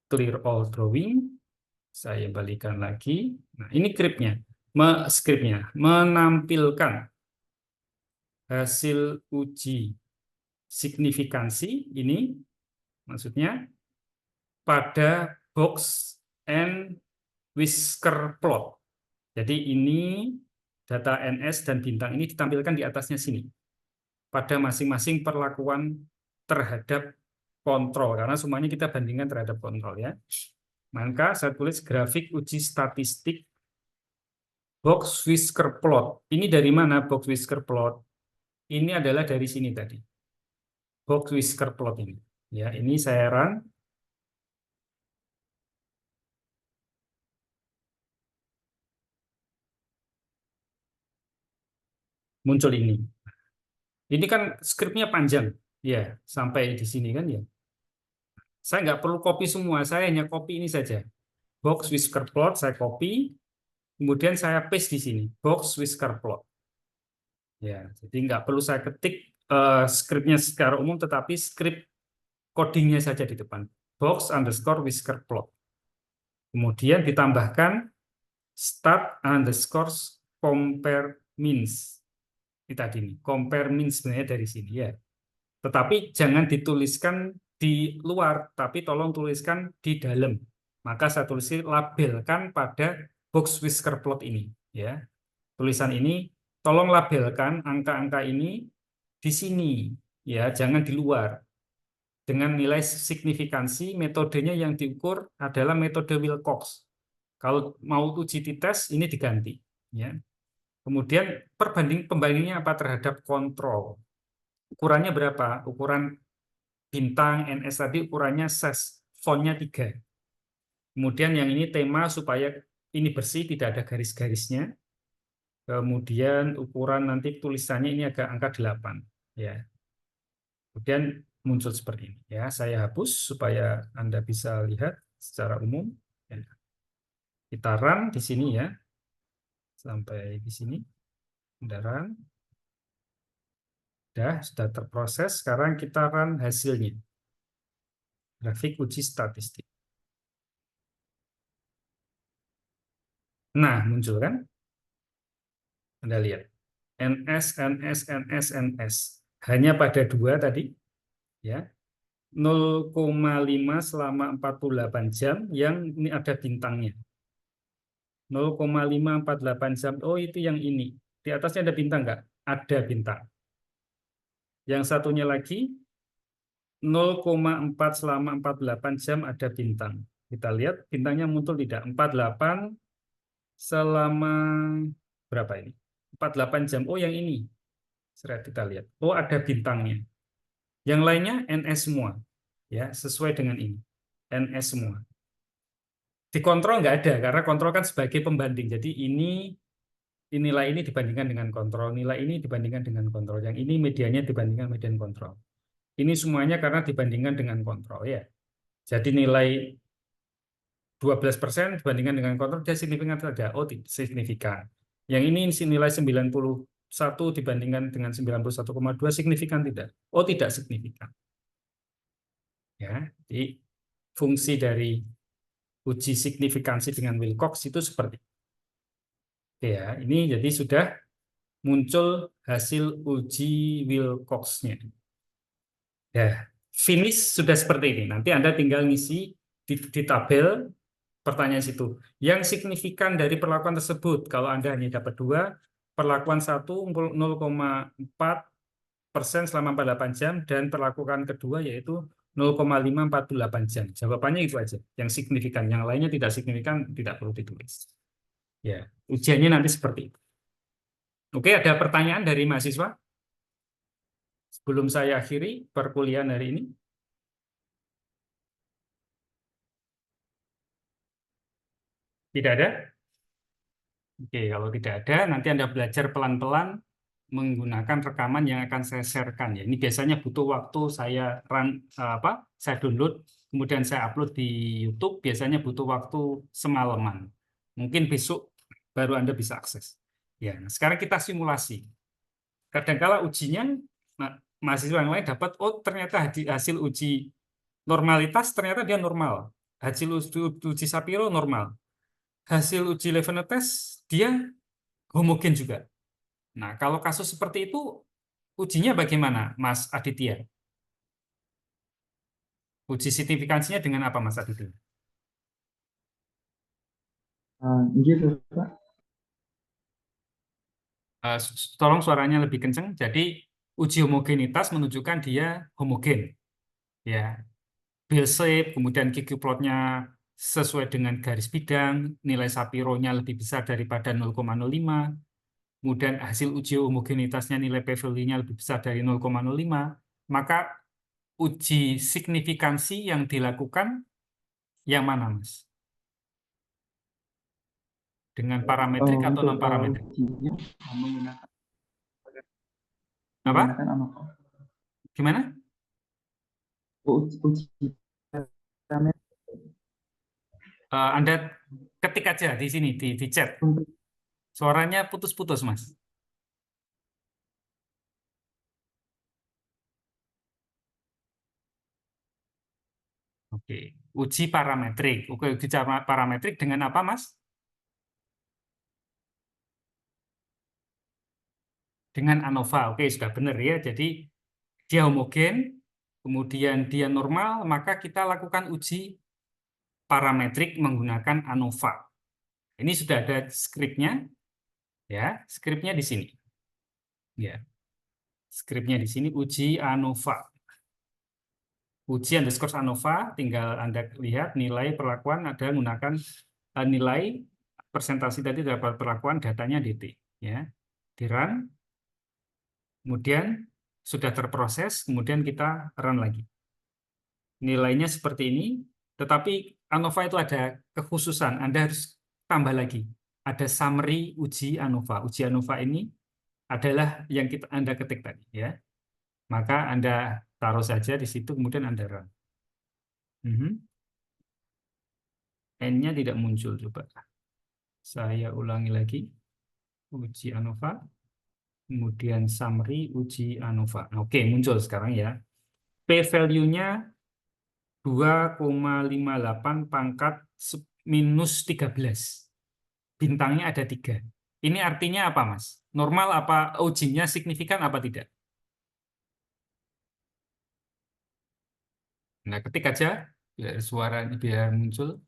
clear all drawing, saya balikan lagi. Nah, ini skripnya menampilkan hasil uji signifikansi ini, maksudnya pada box and whisker plot. Jadi ini data NS dan bintang ini ditampilkan di atasnya sini pada masing-masing perlakuan terhadap kontrol, karena semuanya kita bandingkan terhadap kontrol ya. Maka saya tulis grafik uji statistik box whisker plot. Ini dari mana box whisker plot? Ini adalah dari sini tadi. Box whisker plot ini. Ya, ini saya run. Muncul ini. Ini kan skripnya panjang. Ya, sampai di sini kan ya. Saya nggak perlu copy semua, saya hanya copy ini saja. Box whisker plot saya copy, kemudian saya paste di sini. Box whisker plot. Ya, jadi nggak perlu saya ketik skripnya secara umum, tetapi skrip codingnya saja di depan. Box underscore whisker plot. Kemudian ditambahkan start underscore compare means. Ini tadi nih, compare means sebenarnya dari sini ya. Tetapi jangan dituliskan di luar, tapi tolong tuliskan di dalam. Maka saya tulis labelkan pada box whisker plot ini. Ya, tulisan ini tolong labelkan angka-angka ini di sini, ya, jangan di luar. Dengan nilai signifikansi, metodenya yang diukur adalah metode Wilcox. Kalau mau uji t-test ini diganti. Ya. Kemudian pembandingnya apa terhadap kontrol. Ukurannya berapa? Ukuran bintang NS tadi ukurannya size, fontnya 3. Kemudian yang ini tema supaya ini bersih, tidak ada garis-garisnya. Kemudian ukuran nanti tulisannya ini agak angka 8. Ya. Kemudian muncul seperti ini. Ya, saya hapus supaya Anda bisa lihat secara umum. Ya. Kita run di sini ya. Sampai di sini. Udah run. Sudah terproses. Sekarang kita run hasilnya. Grafik uji statistik. Nah, muncul kan? Anda lihat. NS, NS, NS, NS. Hanya pada 2 tadi. Ya. 0,5 selama 48 jam yang ini ada bintangnya. 0,548 jam. Oh, itu yang ini. Di atasnya ada bintang nggak? Ada bintang. Yang satunya lagi 0,4 selama 48 jam ada bintang. Kita lihat bintangnya muncul tidak? 48 selama berapa ini? 48 jam. Oh, yang ini. Kita lihat. Oh, ada bintangnya. Yang lainnya NS semua. Ya, sesuai dengan ini. NS semua. Di kontrol nggak ada, karena kontrol kan sebagai pembanding. Jadi ini nilai ini dibandingkan dengan kontrol, nilai ini dibandingkan dengan kontrol, yang ini medianya dibandingkan median kontrol. Ini semuanya karena dibandingkan dengan kontrol ya. Jadi nilai 12% dibandingkan dengan kontrol, dia signifikan tidak? Oh, signifikan. Yang ini nilai 91 dibandingkan dengan 91,2 signifikan tidak? Oh, tidak signifikan. Ya, jadi fungsi dari uji signifikansi dengan Wilcox itu seperti itu. Oke ya, ini jadi sudah muncul hasil uji Wilcox-nya. Ya, finish sudah seperti ini. Nanti Anda tinggal ngisi di tabel pertanyaan situ. Yang signifikan dari perlakuan tersebut, kalau Anda hanya dapat 2, perlakuan 1 0,4% selama 48 jam, dan perlakuan kedua yaitu 0,548 jam. Jawabannya itu aja, yang signifikan. Yang lainnya tidak signifikan, tidak perlu ditulis. Ya, ujiannya nanti seperti itu. Oke, ada pertanyaan dari mahasiswa? Sebelum saya akhiri perkuliahan hari ini. Tidak ada? Oke, kalau tidak ada, nanti Anda belajar pelan-pelan menggunakan rekaman yang akan saya sharekan. Ya, ini biasanya butuh waktu saya saya download, kemudian saya upload di YouTube. Biasanya butuh waktu semalaman. Mungkin besok baru Anda bisa akses. Ya, nah sekarang kita simulasi. Kadangkala ujinya, mahasiswa yang lain dapat, oh ternyata hasil uji normalitas ternyata dia normal. Hasil uji Shapiro normal. Hasil uji Levene test dia homogen juga. Nah, kalau kasus seperti itu, ujinya bagaimana, Mas Aditya? Uji signifikansinya dengan apa, Mas Aditya? Gitu, Pak. Tolong suaranya lebih kencang. Jadi, uji homogenitas menunjukkan dia homogen. Ya, Bell shape, kemudian QQ plotnya sesuai dengan garis bidang, nilai Shapiro-nya lebih besar daripada 0,05, kemudian hasil uji homogenitasnya nilai p-value-nya lebih besar dari 0,05, maka uji signifikansi yang dilakukan yang mana, Mas? Dengan parametrik atau Untuk non-parametrik? ujinya menggunakan Apa? ANOVA. Gimana? Uji Anda ketik aja di sini, di chat. untuk Suaranya putus-putus, Mas. Oke. Uji parametrik. Oke, uji parametrik dengan apa, Mas? Dengan ANOVA. Oke, sudah benar ya. Jadi dia homogen, kemudian dia normal, maka kita lakukan uji parametrik menggunakan ANOVA. Ini sudah ada skripnya, ya. Skripnya di sini. Ya. Skripnya di sini uji ANOVA. Uji underscore ANOVA, tinggal Anda lihat nilai perlakuan ada menggunakan nilai presentasi tadi dapat perlakuan datanya DT. Ya. Di run, kemudian sudah terproses, kemudian kita run lagi. Nilainya seperti ini, tetapi ANOVA itu ada kekhususan, Anda harus tambah lagi. Ada summary uji ANOVA. Uji ANOVA ini adalah yang Anda ketik tadi, ya. Maka Anda taruh saja di situ, kemudian Anda run. N-nya tidak muncul, coba. Saya ulangi lagi. Uji ANOVA, kemudian summary uji ANOVA. Oke, muncul sekarang ya. P-value-nya 2,58 pangkat minus 13. Bintangnya ada 3. Ini artinya apa, Mas? Normal apa ujinya signifikan apa tidak? Nah, ketik aja biar suara biar muncul.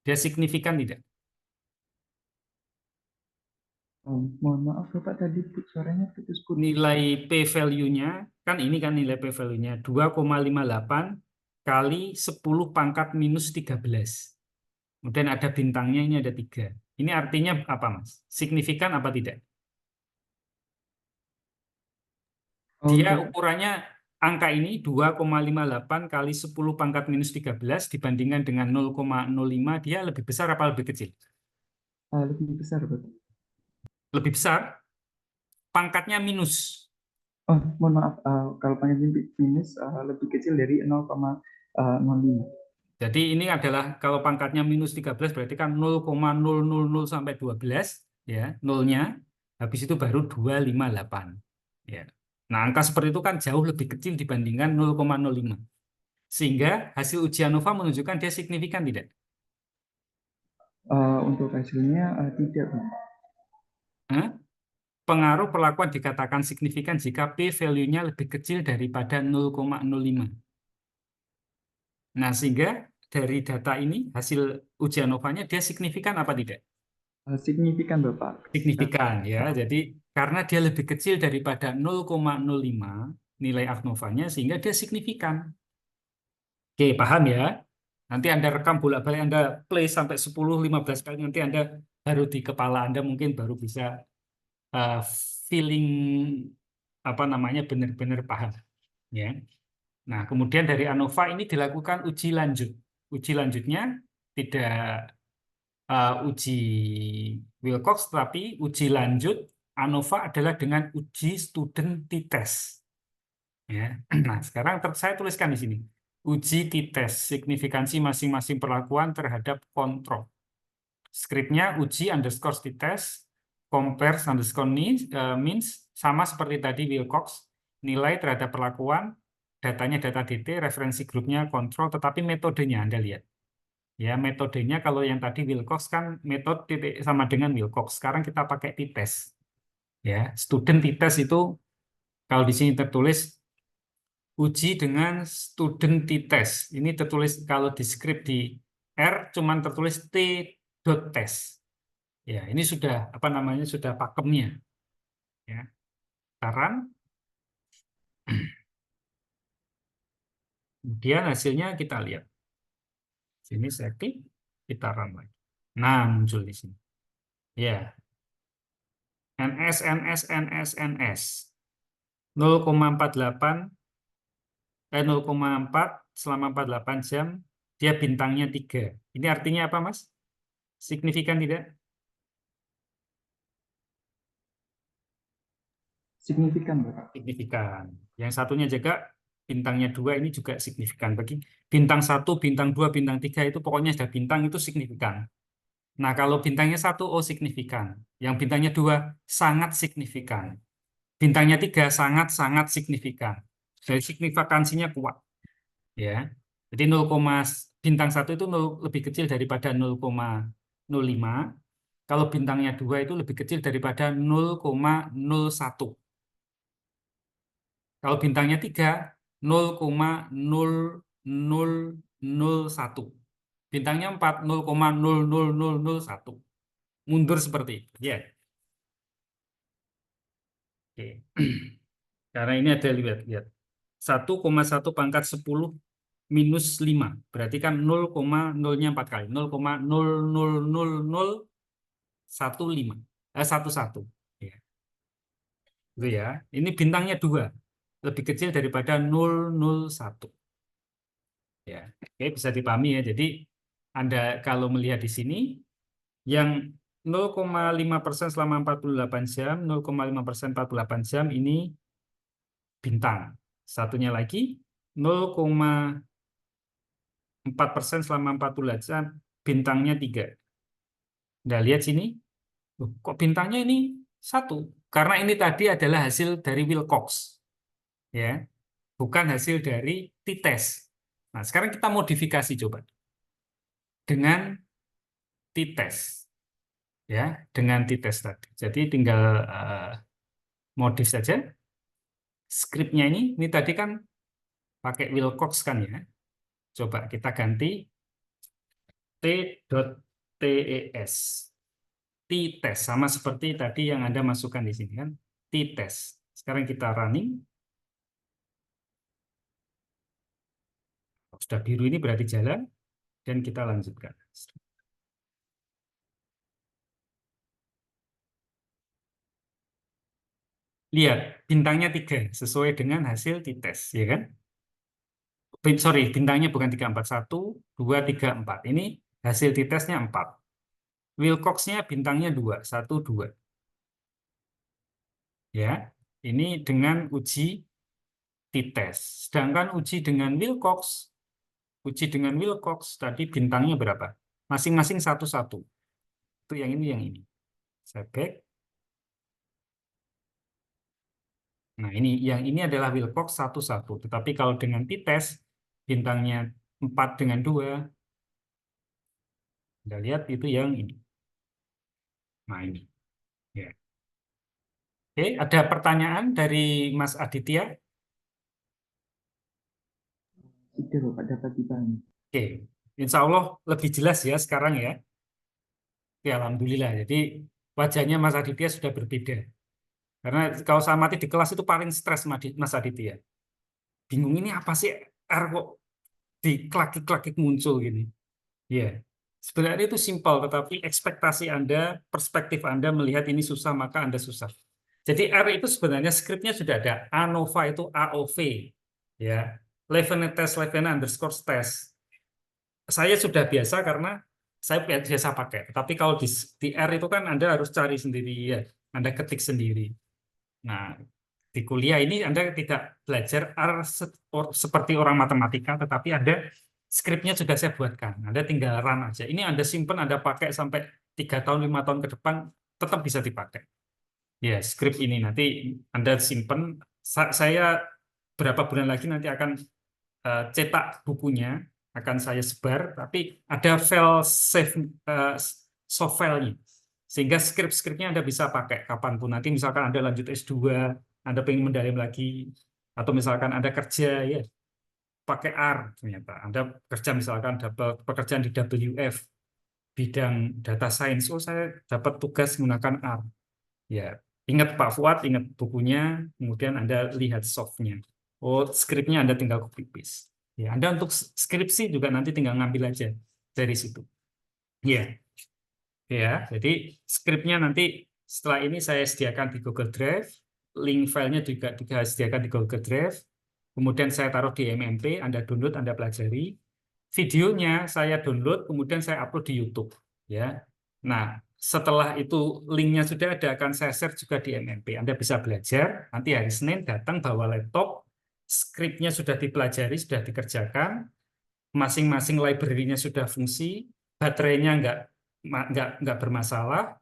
Dia signifikan tidak? mohon maaf Bapak, tadi suaranya putus-putus. Nilai p-value-nya, kan ini kan nilai p-value-nya 2,58 kali 10 pangkat minus 13. Kemudian ada bintangnya, ini ada 3. Ini artinya apa, Mas? Signifikan apa tidak? Dia ukurannya angka ini 2,58 kali 10 pangkat minus 13 dibandingkan dengan 0,05, dia lebih besar apa lebih kecil? Lebih besar, Bapak. Lebih besar, pangkatnya minus. Mohon maaf, kalau panjang minus lebih kecil dari 0,05. Jadi ini adalah kalau pangkatnya minus 13 berarti kan 0,000 sampai 12, ya, nolnya, habis itu baru 258. Ya. Nah, angka seperti itu kan jauh lebih kecil dibandingkan 0,05. Sehingga hasil uji ANOVA menunjukkan dia signifikan tidak? Untuk hasilnya tidak, Bapak. Pengaruh perlakuan dikatakan signifikan jika p-value-nya lebih kecil daripada 0,05. Nah, sehingga dari data ini, hasil uji ANOVA-nya, dia signifikan apa tidak? Signifikan Bapak. Signifikan ya. Jadi karena dia lebih kecil daripada 0,05 nilai ANOVA-nya sehingga dia signifikan. Oke, paham ya? Nanti Anda rekam bolak-balik, Anda play sampai 10-15 kali, nanti Anda baru di kepala Anda mungkin baru bisa uh, feeling apa namanya benar-benar paham ya. Nah, kemudian dari ANOVA ini dilakukan uji lanjut. Uji lanjutnya tidak uji Wilcox, tapi uji lanjut ANOVA adalah dengan uji student t-test. Ya. Nah, sekarang saya tuliskan di sini. Uji t-test, signifikansi masing-masing perlakuan terhadap kontrol. Skripnya uji underscore t-test, compares underscore means, sama seperti tadi Wilcox, nilai terhadap perlakuan, datanya data DT, referensi grupnya kontrol, tetapi metodenya Anda lihat. Ya, metodenya kalau yang tadi Wilcox kan metode sama dengan Wilcox. Sekarang kita pakai t-test. Ya, student t-test itu kalau di sini tertulis uji dengan student t-test. Ini tertulis kalau di script di R cuman tertulis t.test. Ya, ini sudah apa namanya sudah pakemnya. Ya. Saran. Kemudian hasilnya kita lihat. Sini saya klik, kita run lagi. Nah, muncul di sini. Ya. NS 0,48 0,4 selama 48 jam, dia bintangnya 3. Ini artinya apa, Mas? Signifikan tidak? Signifikan Bapak. Signifikan. Yang satunya juga bintangnya 2 ini juga signifikan. Bagi bintang 1, bintang 2, bintang 3 itu pokoknya sudah bintang itu signifikan. Nah, kalau bintangnya 1, oh signifikan. Yang bintangnya 2, sangat signifikan. Bintangnya 3, sangat-sangat signifikan. Jadi signifikansinya kuat. Ya. Jadi bintang 1 itu lebih kecil daripada 0,05. Kalau bintangnya 2 itu lebih kecil daripada 0,01. Kalau bintangnya 3, 0,0001. Bintangnya 4, 0,00001. Mundur seperti itu. Ya. Oke. Karena ini ada lihat. 1,1 pangkat 10 minus 5. Berarti kan 0,0-nya 4 kali. 0,000015. 11. Ya. Itu ya. Ini bintangnya 2. Lebih kecil daripada 001. Ya. Oke, bisa dipahami ya. Jadi Anda kalau melihat di sini yang 0,5% selama 48 jam, 0,5% 48 jam ini bintang. Satunya lagi 0,4% selama 48 jam, bintangnya 3. Anda lihat sini, kok bintangnya ini 1? Karena ini tadi adalah hasil dari Wilcox. Ya, bukan hasil dari t-test. Nah, sekarang kita modifikasi coba. Dengan t-test. Ya, dengan t-test tadi. Jadi tinggal modif saja. Skripnya ini tadi kan pakai Wilcox kan ya. Coba kita ganti t.tes. T-test sama seperti tadi yang Anda masukkan di sini kan. T-test. Sekarang kita running. Sudah biru ini berarti jalan dan kita lanjutkan. Lihat, bintangnya 3 sesuai dengan hasil t-test, ya kan? Sorry, bintangnya bukan 3, 4. 1, 2, 3, 4. Ini hasil t-testnya 4. Wilcox-nya bintangnya 2, 1, 2. Ya, ini dengan uji t-test. Sedangkan uji dengan Wilcox tadi bintangnya berapa? Masing-masing 1, 1. Itu yang ini. Saya back. Nah, yang ini adalah Wilcox 1, 1. Tetapi kalau dengan t-test bintangnya 4 dengan 2. Anda lihat itu yang ini. Nah, ini. Ya. Oke, ada pertanyaan dari Mas Aditya? Sudah Bapak dapat dipahami. Oke, Insya Allah lebih jelas ya sekarang ya. Oke, alhamdulillah. Jadi wajahnya Mas Aditya sudah berbeda. Karena kalau saya mati di kelas itu paling stres Mas Aditya. Bingung ini apa sih R kok di klakik-klakik muncul gini. Ya, sebenarnya itu simpel, tetapi ekspektasi Anda, perspektif Anda melihat ini susah, maka Anda susah. Jadi R itu sebenarnya skripnya sudah ada. ANOVA itu AOV. Ya, Levene test, Levene underscore test. Saya sudah biasa karena saya biasa pakai. Tapi kalau di R itu kan Anda harus cari sendiri ya. Anda ketik sendiri. Nah, di kuliah ini Anda tidak belajar R seperti orang matematika, tetapi Anda skripnya sudah saya buatkan. Anda tinggal run aja. Ini Anda simpan, Anda pakai sampai 3 tahun, 5 tahun ke depan, tetap bisa dipakai. Ya, skrip ini nanti Anda simpan. Saya berapa bulan lagi nanti akan cetak bukunya, akan saya sebar, tapi ada file save soft file-nya. Sehingga skrip-skripnya Anda bisa pakai kapanpun. Nanti misalkan Anda lanjut S2, Anda pengen mendalam lagi, atau misalkan Anda kerja, ya pakai R ternyata. Anda kerja misalkan dapat pekerjaan di WF, bidang data science, oh saya dapat tugas menggunakan R. Ya, ingat Pak Fuad, ingat bukunya, kemudian Anda lihat softnya. Oh, skripnya Anda tinggal copy paste. Ya, Anda untuk skripsi juga nanti tinggal ngambil aja dari situ. Ya, ya. Jadi skripnya nanti setelah ini saya sediakan di Google Drive, link filenya juga disediakan di Google Drive. Kemudian saya taruh di MMP, Anda download, Anda pelajari. Videonya saya download, kemudian saya upload di YouTube. Ya. Nah, setelah itu linknya sudah ada, akan saya share juga di MMP. Anda bisa belajar, nanti hari Senin datang bawa laptop, skripnya sudah dipelajari, sudah dikerjakan, masing-masing library-nya sudah fungsi, baterainya nggak bermasalah,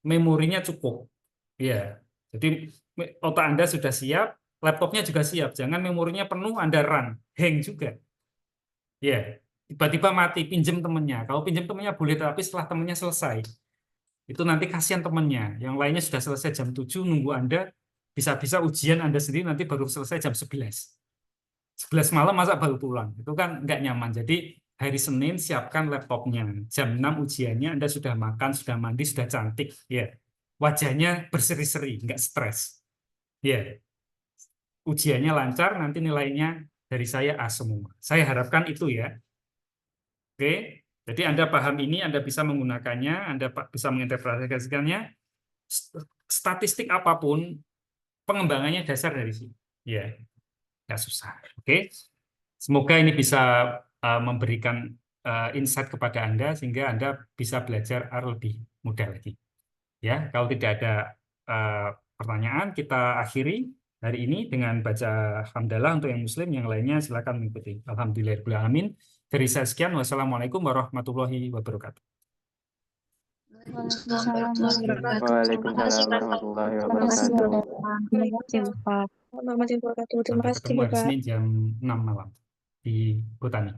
memorinya cukup. Ya, jadi otak Anda sudah siap, laptopnya juga siap. Jangan memorinya penuh, Anda run, hang juga. Ya, tiba-tiba mati, pinjam temennya. Kalau pinjam temennya boleh, tapi setelah temennya selesai. Itu nanti kasihan temennya. Yang lainnya sudah selesai jam 7, nunggu Anda, bisa-bisa ujian Anda sendiri nanti baru selesai jam 11. 11 malam masa baru pulang. Itu kan nggak nyaman. Jadi hari Senin siapkan laptopnya. Jam 6 ujiannya Anda sudah makan, sudah mandi, sudah cantik. Ya, wajahnya berseri-seri, nggak stres. Ya, ujiannya lancar, nanti nilainya dari saya A semua. Saya harapkan itu ya. Oke, jadi Anda paham ini, Anda bisa menggunakannya, Anda bisa menginterpretasikannya. Statistik apapun, pengembangannya dasar dari sini. Ya, nggak susah. Oke, semoga ini bisa memberikan insight kepada Anda sehingga Anda bisa belajar R lebih mudah lagi. Ya, kalau tidak ada pertanyaan, kita akhiri hari ini dengan baca hamdalah untuk yang Muslim, yang lainnya silakan mengikuti. Alhamdulillahirobbilalamin. Dari saya sekian. Wassalamualaikum warahmatullahi wabarakatuh. Waalaikumsalam warahmatullahi Waalaikumsalam warahmatullahi Terima kasih wabarakatuh. udah terima kasih Bapak. Warahmatullahi wabarakatuh. Terima Sampai kasih, ketemu hari Bapak. Senin jam 6 malam di Botani.